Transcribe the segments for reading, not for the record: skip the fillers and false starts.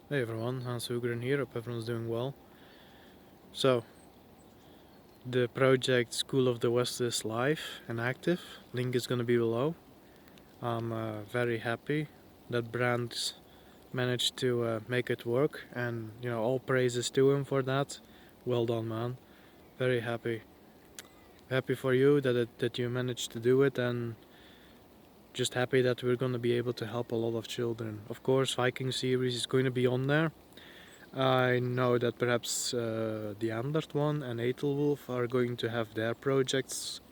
Hey everyone, Hans Hugren here. Hope everyone's doing well. So, the project School of the West is live and active. Link is gonna be below. I'm very happy that Brandt managed to make it work, and all praises to him for that. Well done, man. Very happy. Happy for you that you managed to do it, and just happy that we're gonna be able to help a lot of children. Of course, Viking series is going to be on there. I know that perhaps the Andert one and Etelwolf are going to have their projects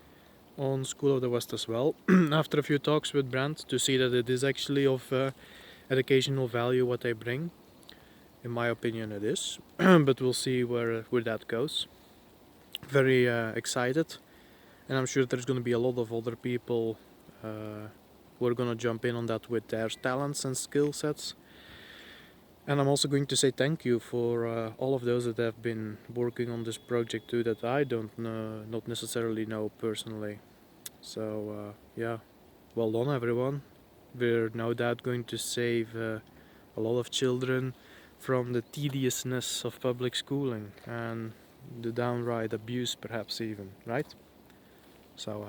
on School of the West as well. After a few talks with Brandt to see that it is actually of educational value what they bring. In my opinion, it is, but we'll see where that goes. Very excited, and I'm sure there's going to be a lot of other people who are going to jump in on that with their talents and skill sets. And I'm also going to say thank you for all of those that have been working on this project too that I don't know, not necessarily know personally. So yeah, well done everyone. We're no doubt going to save a lot of children from the tediousness of public schooling and the downright abuse perhaps even, right? So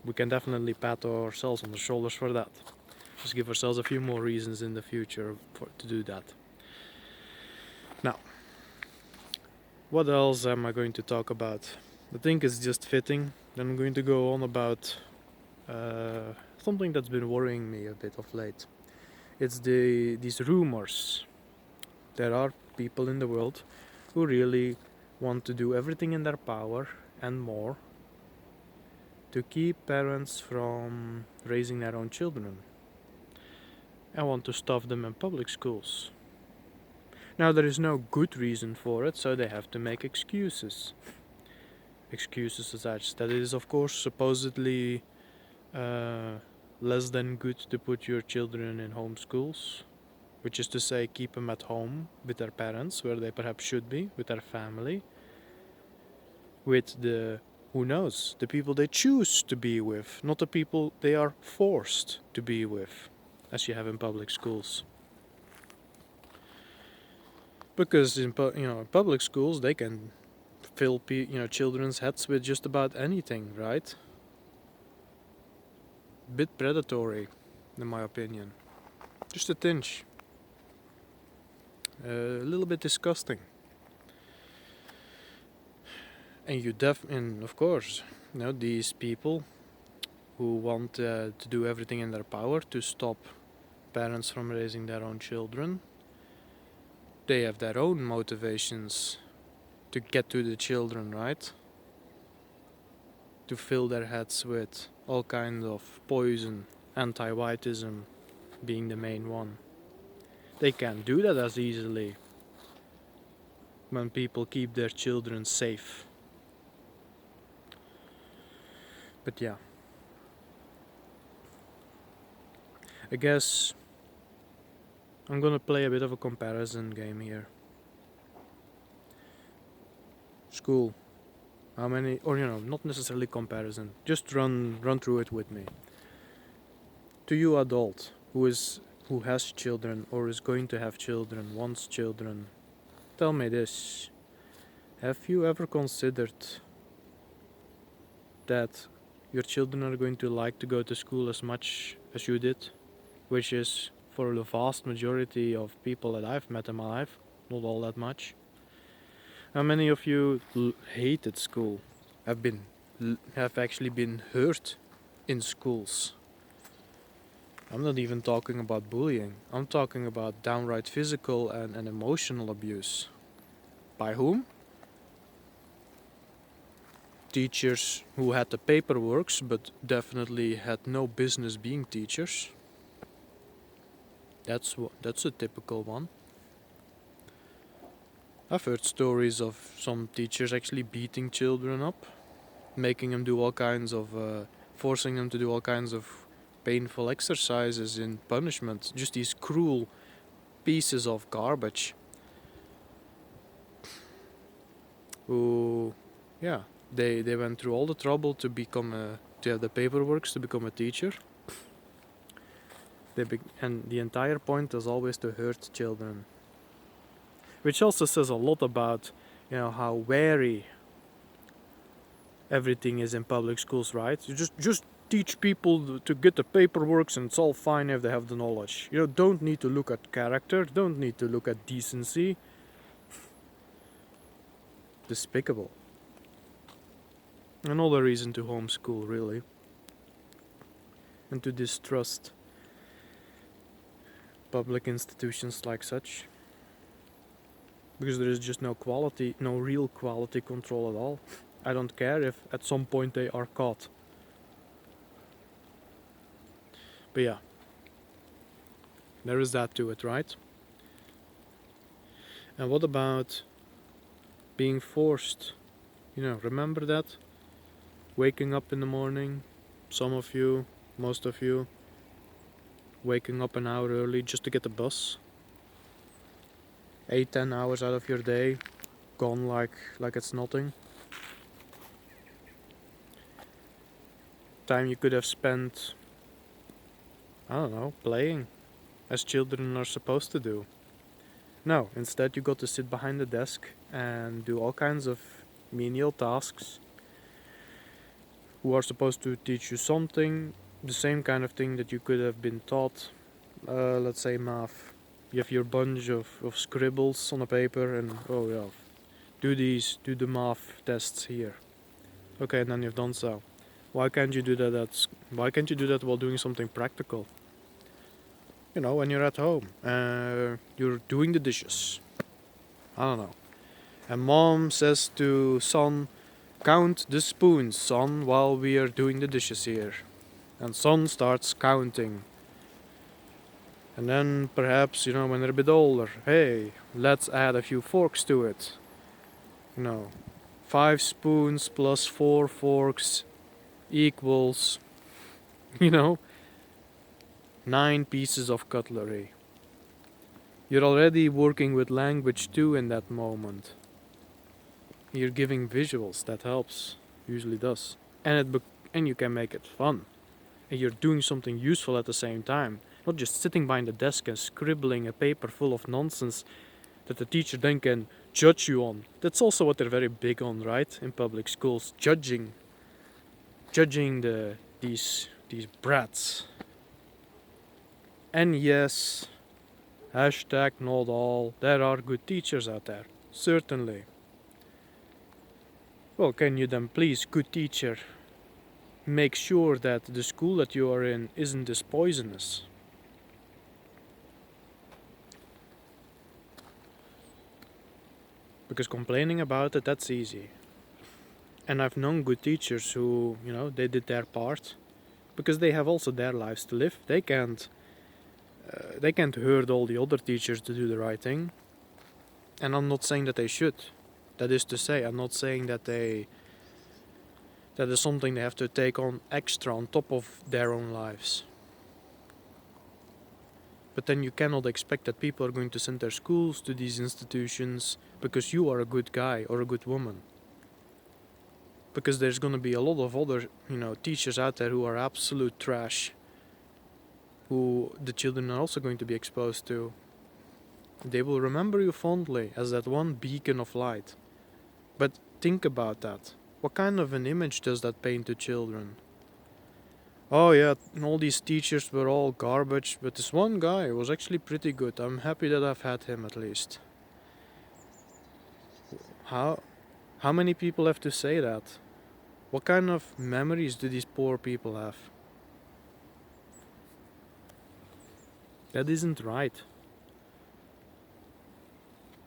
we can definitely pat ourselves on the shoulders for that. Just give ourselves a few more reasons in the future to do that. Now, what else am I going to talk about? I think it's just fitting. Then I'm going to go on about something that's been worrying me a bit of late. It's these rumors. There are people in the world who really want to do everything in their power and more to keep parents from raising their own children and want to stuff them in public schools. Now, there is no good reason for it, so they have to make excuses. Excuses as such. That it is, of course, supposedly uh, less than good to put your children in home schools, which is to say, keep them at home with their parents, where they perhaps should be, with their family, with the who knows, the people they choose to be with, not the people they are forced to be with, as you have in public schools. Because in public schools they can fill children's heads with just about anything, right? Bit predatory, in my opinion. Just a tinge. A little bit disgusting. And of course, these people who want to do everything in their power to stop parents from raising their own children, they have their own motivations to get to the children, right? To fill their heads with all kinds of poison, anti-whiteism being the main one. They can't do that as easily when people keep their children safe. But yeah, I guess I'm gonna play a bit of a comparison game here. School. How many, or not necessarily comparison. Just run through it with me. To you, adult, who has children or is going to have children, wants children, tell me this: have you ever considered that your children are going to like to go to school as much as you did, which is for the vast majority of people that I've met in my life, not all that much? How many of you hated school? Have actually been hurt in schools? I'm not even talking about bullying. I'm talking about downright physical and emotional abuse. By whom? Teachers who had the paperworks but definitely had no business being teachers. That's a typical one. I've heard stories of some teachers actually beating children up, making them do all kinds of, forcing them to do all kinds of painful exercises in punishment. Just these cruel pieces of garbage. Who, yeah, they went through all the trouble to to have the paperwork to become a teacher. And the entire point is always to hurt children. which also says a lot about, how wary everything is in public schools, right? You just teach people to get the paperwork and it's all fine if they have the knowledge. Don't need to look at character, don't need to look at decency. Despicable. Another reason to homeschool, really. And to distrust public institutions like such. Because there is just no real quality control at all. I don't care if at some point they are caught. But yeah, there is that to it, right? And what about being forced? Remember that? Waking up in the morning, some of you, most of you, waking up an hour early just to get the bus. 8-10 hours out of your day gone like it's nothing. Time you could have spent, I don't know, playing, as children are supposed to do. No, instead you got to sit behind the desk and do all kinds of menial tasks who are supposed to teach you something, the same kind of thing that you could have been taught. Let's say math. You have your bunch of scribbles on a paper and, oh yeah, do the math tests here. Okay, and then you've done so. Why can't you do that while doing something practical? When you're at home, you're doing the dishes. I don't know. And mom says to son, count the spoons, son, while we are doing the dishes here. And son starts counting. And then perhaps, when they're a bit older, hey, let's add a few forks to it. 5 spoons plus 4 forks equals, 9 pieces of cutlery. You're already working with language too in that moment. You're giving visuals, that helps, usually does. And you can make it fun. And you're doing something useful at the same time. Not just sitting behind the desk and scribbling a paper full of nonsense that the teacher then can judge you on. That's also what they're very big on, right? In public schools, judging these brats. And yes, hashtag not all, there are good teachers out there, certainly. Well, can you then please, good teacher, make sure that the school that you are in isn't as poisonous? Because complaining about it, that's easy. And I've known good teachers who, they did their part. Because they have also their lives to live. They can't hurt all the other teachers to do the right thing. And I'm not saying that they should. That is to say, I'm not saying that is something they have to take on extra on top of their own lives. But then you cannot expect that people are going to send their schools to these institutions because you are a good guy or a good woman. Because there's going to be a lot of other, teachers out there who are absolute trash, who the children are also going to be exposed to. They will remember you fondly as that one beacon of light. But think about that. What kind of an image does that paint to children? Oh yeah, all these teachers were all garbage, but this one guy was actually pretty good. I'm happy that I've had him at least. How many people have to say that? What kind of memories do these poor people have? That isn't right.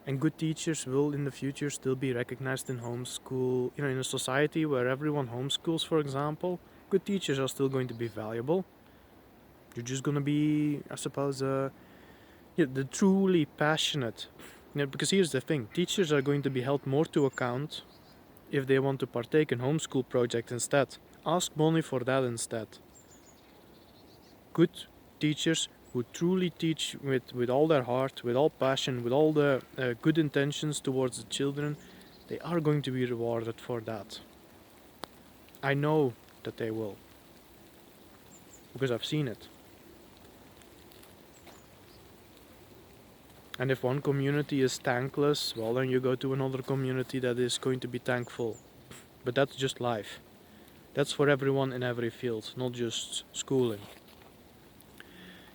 And good teachers will in the future still be recognized in homeschool, in a society where everyone homeschools, for example. Good teachers are still going to be valuable. You're just going to be, I suppose, the truly passionate. Because here's the thing, teachers are going to be held more to account if they want to partake in homeschool projects instead. Ask money for that instead. Good teachers who truly teach with all their heart, with all passion, with all the good intentions towards the children, they are going to be rewarded for that. I know that they will. Because I've seen it. And if one community is thankless, well, then you go to another community that is going to be thankful. But that's just life. That's for everyone in every field, not just schooling.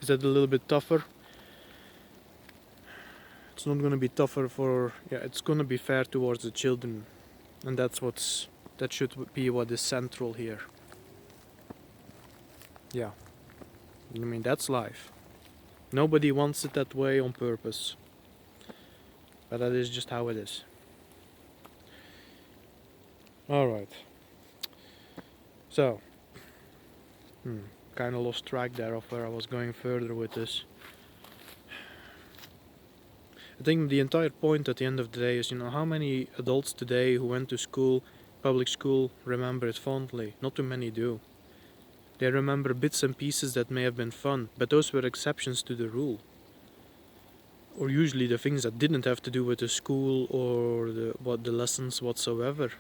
Is that a little bit tougher? It's not going to be tougher it's going to be fair towards the children. And that should be what is central here. Yeah. I mean, that's life. Nobody wants it that way on purpose. But that is just how it is. Alright. So, kind of lost track there of where I was going further with this. I think the entire point at the end of the day is, how many adults today who went to school, public school, remember it fondly? Not too many do. They remember bits and pieces that may have been fun, but those were exceptions to the rule. Or usually the things that didn't have to do with the school or the lessons whatsoever,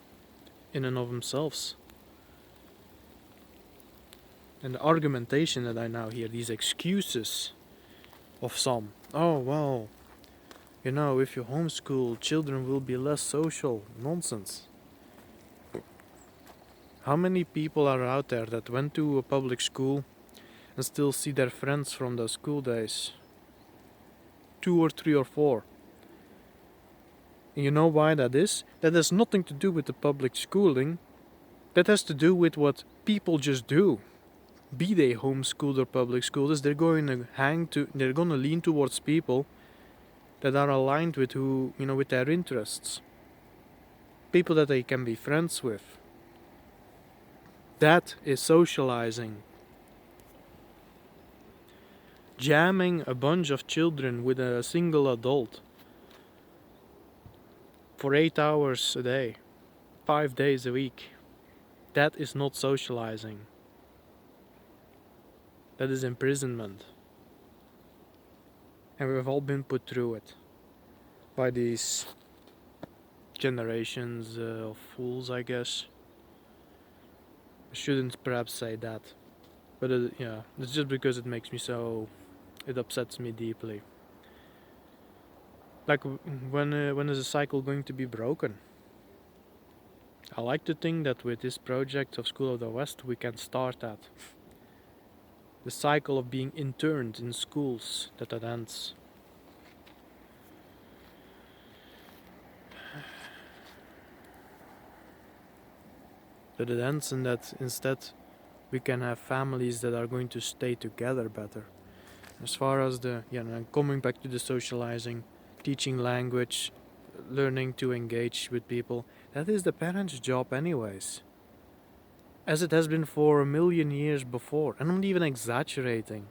in and of themselves. And the argumentation that I now hear, these excuses of some. Oh, well, if you homeschool, children will be less social. Nonsense. How many people are out there that went to a public school and still see their friends from the school days? 2 or 3 or 4. And you know why that is? That has nothing to do with the public schooling. That has to do with what people just do. Be they homeschooled or public schoolers, they're going to lean towards people that are aligned with with their interests. People that they can be friends with. That is socializing. Jamming a bunch of children with a single adult for 8 hours a day, 5 days a week. That is not socializing. That is imprisonment. And we've all been put through it by these generations of fools, I guess. I shouldn't perhaps say that. But it's just because it makes me it upsets me deeply. Like, when is the cycle going to be broken? I like to think that with this project of School of the West we can start that. The cycle of being interned in schools, that ends. That it ends and that instead we can have families that are going to stay together better. As far as coming back to the socializing, teaching language, learning to engage with people, that is the parents' job anyways. As it has been for 1,000,000 years before, and I'm not even exaggerating.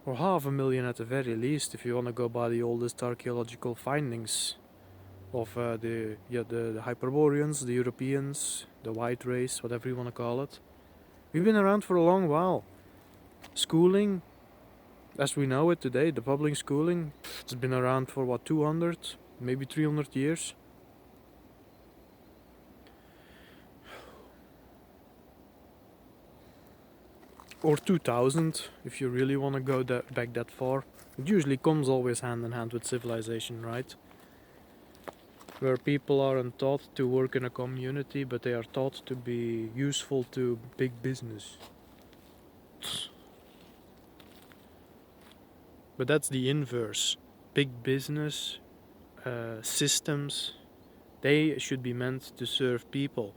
Or 500,000 at the very least, if you want to go by the oldest archaeological findings of the Hyperboreans, the Europeans, the white race, whatever you want to call it. We've been around for a long while. Schooling, as we know it today, the public schooling, it's been around for 200, maybe 300 years. Or 2000, if you really want to go back that far. It usually comes always hand in hand with civilization, right? Where people aren't taught to work in a community, but they are taught to be useful to big business. But that's the inverse. Big business, systems, they should be meant to serve people.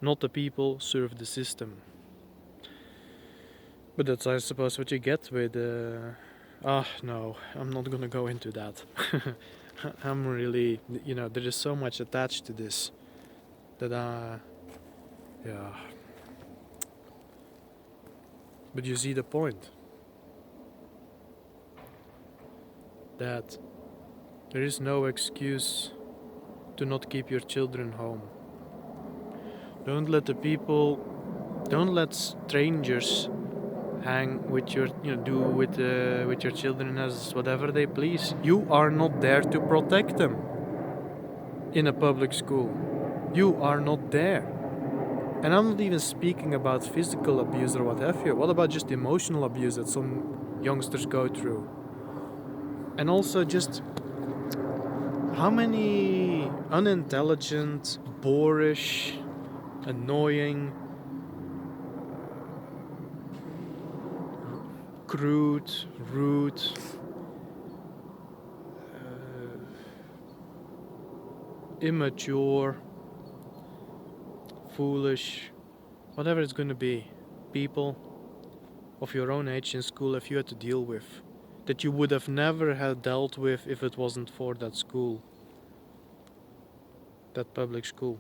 Not the people serve the system. But that's, I suppose, what you get with... no, I'm not gonna go into that. I'm really... there is so much attached to this. That, yeah. But you see the point. That there is no excuse to not keep your children home. Don't let strangers hang with your, do with your children as whatever they please. You are not there to protect them. In a public school, you are not there. And I'm not even speaking about physical abuse or what have you. What about just emotional abuse that some youngsters go through? And also just how many unintelligent, boorish, annoying, crude, rude, immature, foolish, whatever it's gonna be, people of your own age in school if you had to deal with that you would have never had dealt with if it wasn't for that school, that public school.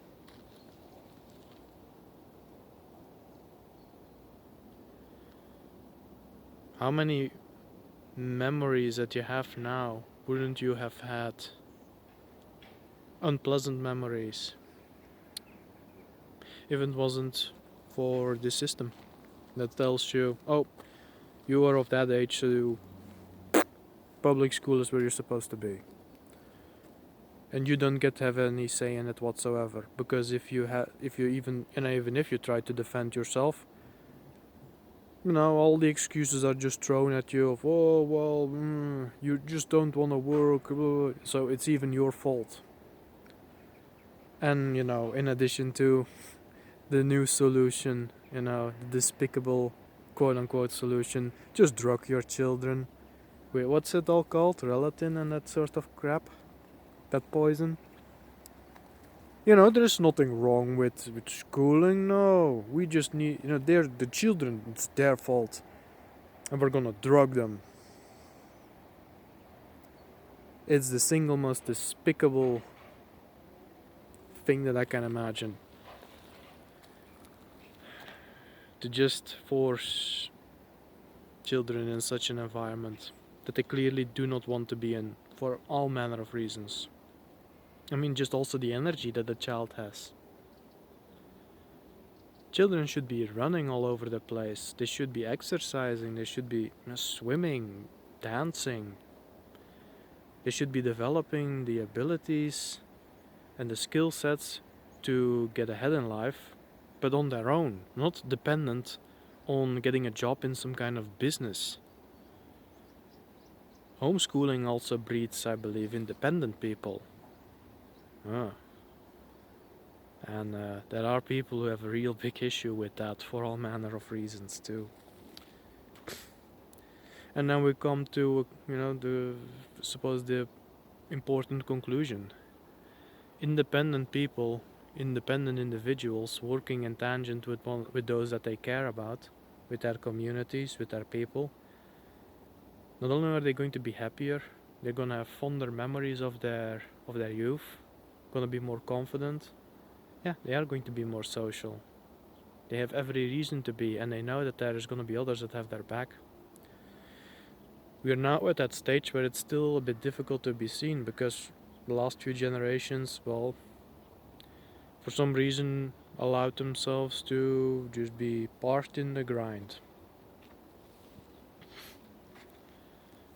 How many memories that you have now wouldn't you have had? Unpleasant memories if it wasn't for the system that tells you, oh, you are of that age, so public school is where you're supposed to be. And you don't get to have any say in it whatsoever, because if you even if you try to defend yourself, all the excuses are just thrown at you of, oh well, you just don't want to work, so it's even your fault. And in addition to the new solution, the despicable quote unquote solution, just drug your children. Wait, what's it all called? Relatin and that sort of crap? That poison? There's nothing wrong with schooling, no. We just need, they're the children, it's their fault. And we're gonna drug them. It's the single most despicable thing that I can imagine. To just force children in such an environment that they clearly do not want to be in for all manner of reasons. I mean, just also the energy that the child has. Children should be running all over the place. They should be exercising. They should be swimming, dancing. They should be developing the abilities and the skill sets to get ahead in life, but on their own, not dependent on getting a job in some kind of business. Homeschooling also breeds, I believe, independent people. And there are people who have a real big issue with that for all manner of reasons too. And then we come to, the important conclusion. Independent people, independent individuals working in tangent with those that they care about, with their communities, with their people. Not only are they going to be happier, they're gonna have fonder memories of their youth, gonna be more confident. Yeah, they are going to be more social. They have every reason to be, and they know that there is going to be others that have their back. We are now at that stage where it's still a bit difficult to be seen, because the last few generations, well, for some reason allowed themselves to just be part in the grind.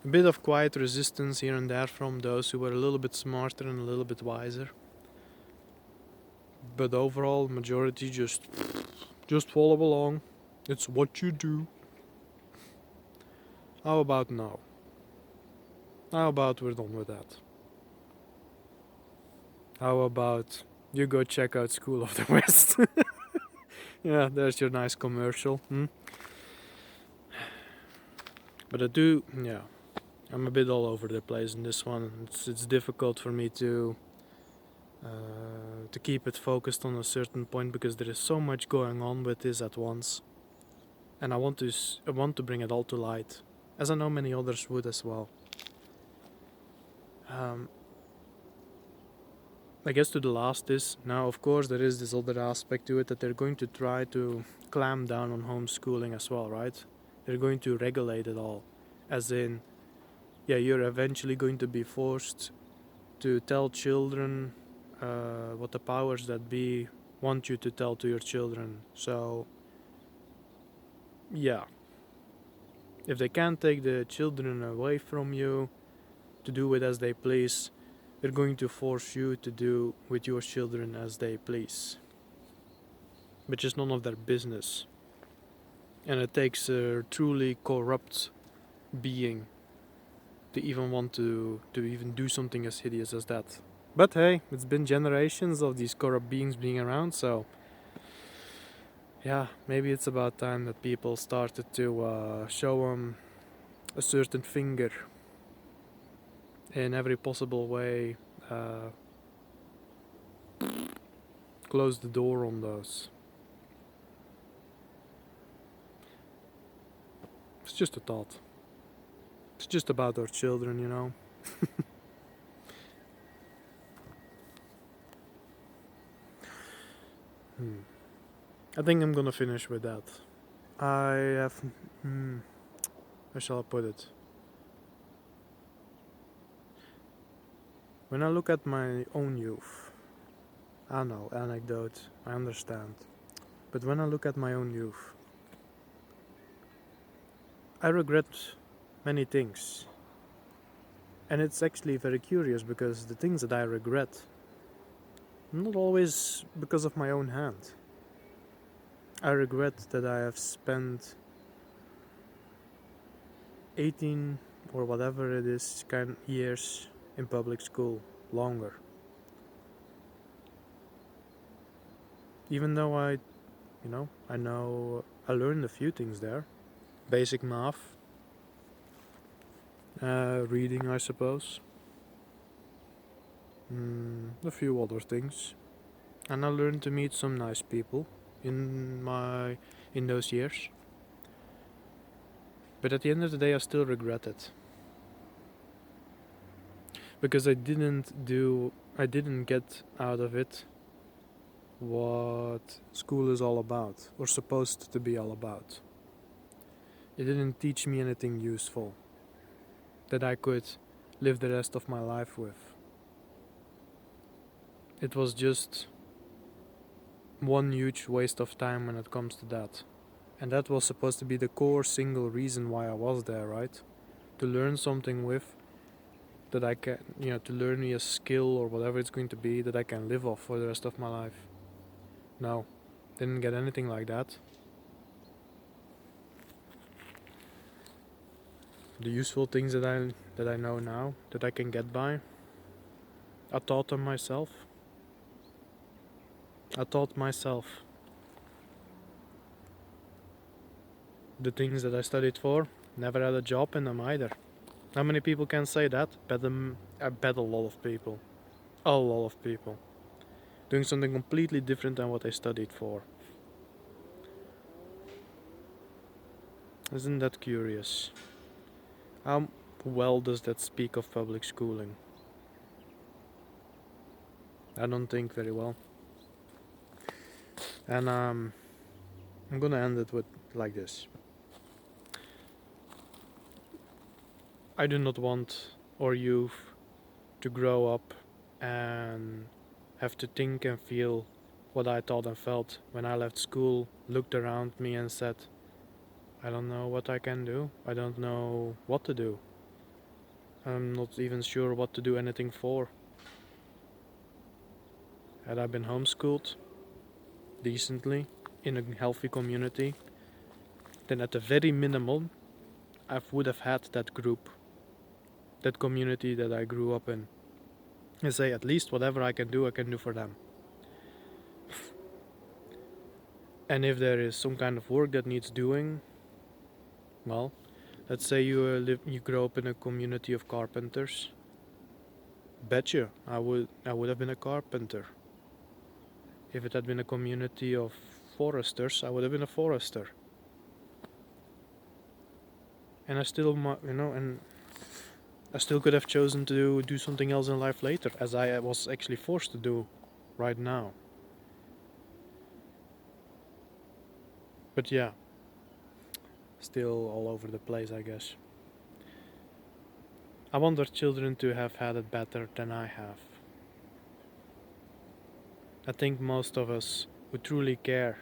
A bit of quiet resistance here and there from those who were a little bit smarter and a little bit wiser. But overall, majority just follow along. It's what you do. How about now? How about we're done with that? How about you go check out School of the West? Yeah, there's your nice commercial. But I'm a bit all over the place in this one. It's difficult for me to keep it focused on a certain point, because there is so much going on with this at once, and I want to bring it all to light, as I know many others would as well. I guess to the last is, now of course there is this other aspect to it, that they're going to try to clamp down on homeschooling as well, right? They're going to regulate it all, as in, you're eventually going to be forced to tell children what the powers that be want you to tell to your children. So, if they can't take the children away from you to do it as they please, they're going to force you to do with your children as they please, which is none of their business. And it takes a truly corrupt being to even want to even do something as hideous as that. But hey, it's been generations of these corrupt beings being around, so yeah, maybe it's about time that people started to show them a certain finger in every possible way. Close the door on those. It's just a thought. It's just about our children, you know. I think I'm gonna finish with that. I have. How shall I put it? When I look at my own youth, I know, anecdote, I understand. But when I look at my own youth, I regret many things. And it's actually very curious because the things that I regret, not always because of my own hand. I regret that I have spent 18 or whatever it is kind years in public school longer. Even though I learned a few things there. Basic math, reading, I suppose, a few other things, and I learned to meet some nice people in those years. But at the end of the day, I still regret it because I didn't get out of it what school is all about or supposed to be all about. It didn't teach me anything useful that I could live the rest of my life with. It was just one huge waste of time when it comes to that. And that was supposed to be the core single reason why I was there, right? To learn something with that I can, to learn me a skill or whatever it's going to be that I can live off for the rest of my life. No, didn't get anything like that. The useful things that I know now, that I can get by, I taught them myself. I taught myself. The things that I studied for, never had a job in them either. How many people can say that? I bet a lot of people. A lot of people. Doing something completely different than what I studied for. Isn't that curious? How well does that speak of public schooling? I don't think very well. And I'm gonna end it with like this. I do not want our youth to grow up and have to think and feel what I thought and felt when I left school, looked around me and said, I don't know what I can do. I don't know what to do. I'm not even sure what to do anything for. Had I been homeschooled decently in a healthy community, then at the very minimum, I would have had that group, that community that I grew up in, and say at least whatever I can do for them. And if there is some kind of work that needs doing, well, let's say you grow up in a community of carpenters. Betcha, I would have been a carpenter. If it had been a community of foresters, I would have been a forester. And I still, and I still could have chosen to do something else in life later, as I was actually forced to do right now. But yeah, still all over the place, I guess. I want our children to have had it better than I have. I think most of us who truly care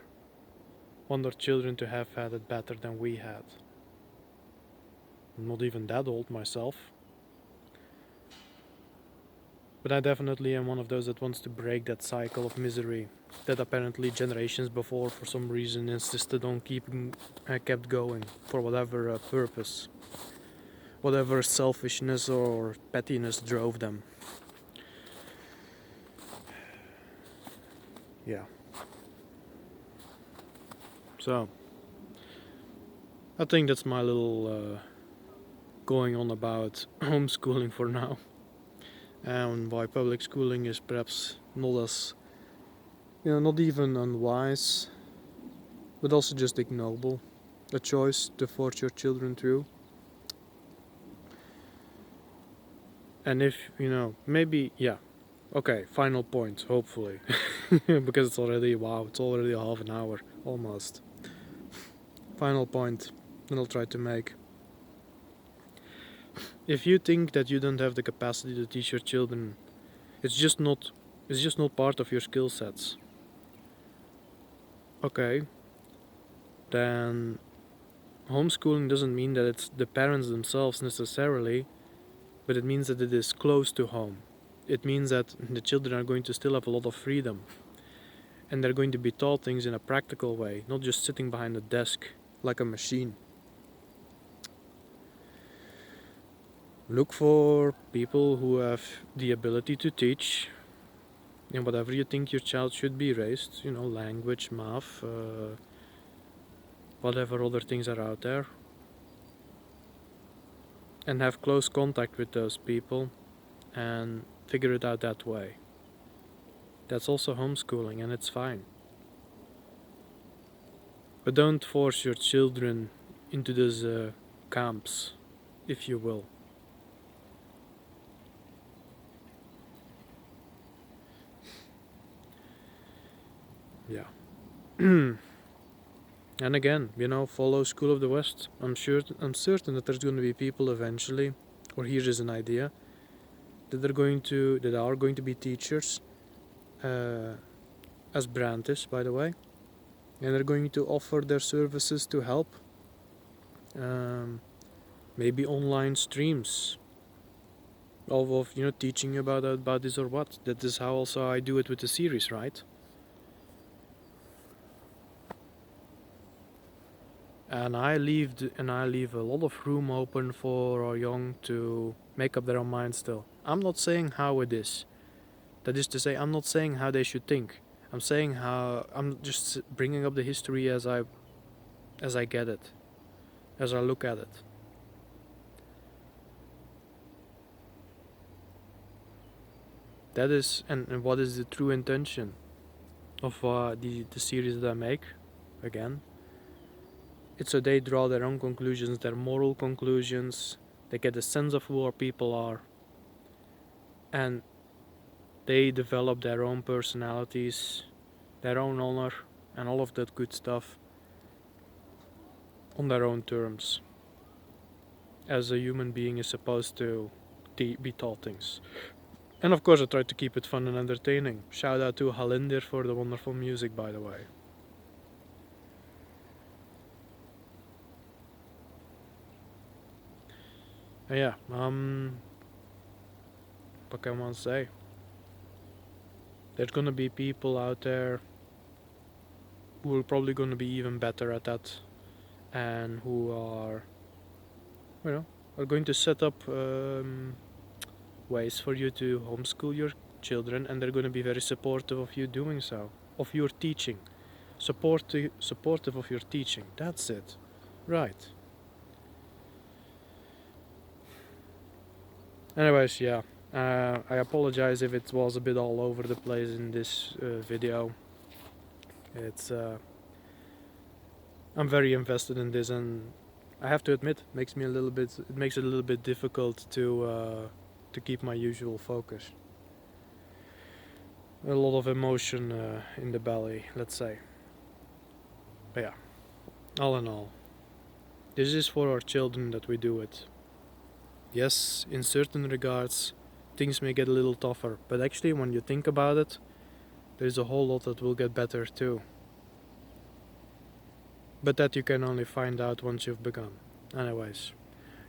want our children to have had it better than we had. I'm not even that old myself. But I definitely am one of those that wants to break that cycle of misery that apparently generations before, for some reason, insisted on kept going for whatever purpose. whatever selfishness or pettiness drove them. Yeah. So, I think that's my little going on about homeschooling for now, and why public schooling is perhaps not as, not even unwise, but also just ignoble. A choice to force your children through. And if, maybe, yeah. Okay, final point, hopefully. Because it's already half an hour, almost. Final point that I'll try to make. If you think that you don't have the capacity to teach your children, it's just not part of your skill sets. Okay, then homeschooling doesn't mean that it's the parents themselves necessarily, but it means that it is close to home. It means that the children are going to still have a lot of freedom, and they're going to be taught things in a practical way, not just sitting behind a desk like a machine. Look for people who have the ability to teach in whatever you think your child should be raised, language, math, whatever other things are out there, and have close contact with those people and figure it out that way. That's also homeschooling, and it's fine. But don't force your children into those camps, if you will. Yeah. And again, follow School of the West. I'm certain that there's going to be people eventually, or here is an idea, that are going to be teachers, as Brand is, by the way, and they're going to offer their services to help. Maybe online streams of teaching about this or what. That is how also I do it with the series, right? And I leave a lot of room open for our young to make up their own mind still. I'm not saying how it is. That is to say, I'm not saying how they should think. I'm just bringing up the history as I get it, as I look at it. That is, and what is the true intention of the series that I make? Again, it's so they draw their own conclusions, their moral conclusions. They get a sense of who our people are, and they develop their own personalities, their own honor, and all of that good stuff on their own terms, as a human being is supposed to be taught things. And of course I try to keep it fun and entertaining. Shout out to Halindir for the wonderful music, by the way. And yeah, what can one say? There's gonna be people out there who are probably gonna be even better at that, and who are going to set up ways for you to homeschool your children, and they're going to be very supportive of you doing so, of your teaching, supportive of your teaching. That's it, right? Anyways, yeah, I apologize if it was a bit all over the place in this video. It's I'm very invested in this, and I have to admit, it makes it a little bit difficult to keep my usual focus. A lot of emotion in the belly, let's say. But yeah, all in all, this is for our children that we do it. Yes, in certain regards, things may get a little tougher, but actually, when you think about it, there's a whole lot that will get better too. But that you can only find out once you've begun. Anyways,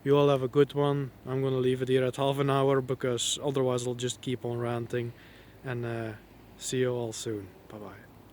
you all have a good one. I'm gonna leave it here at half an hour, because otherwise I'll just keep on ranting. And see you all soon. Bye bye.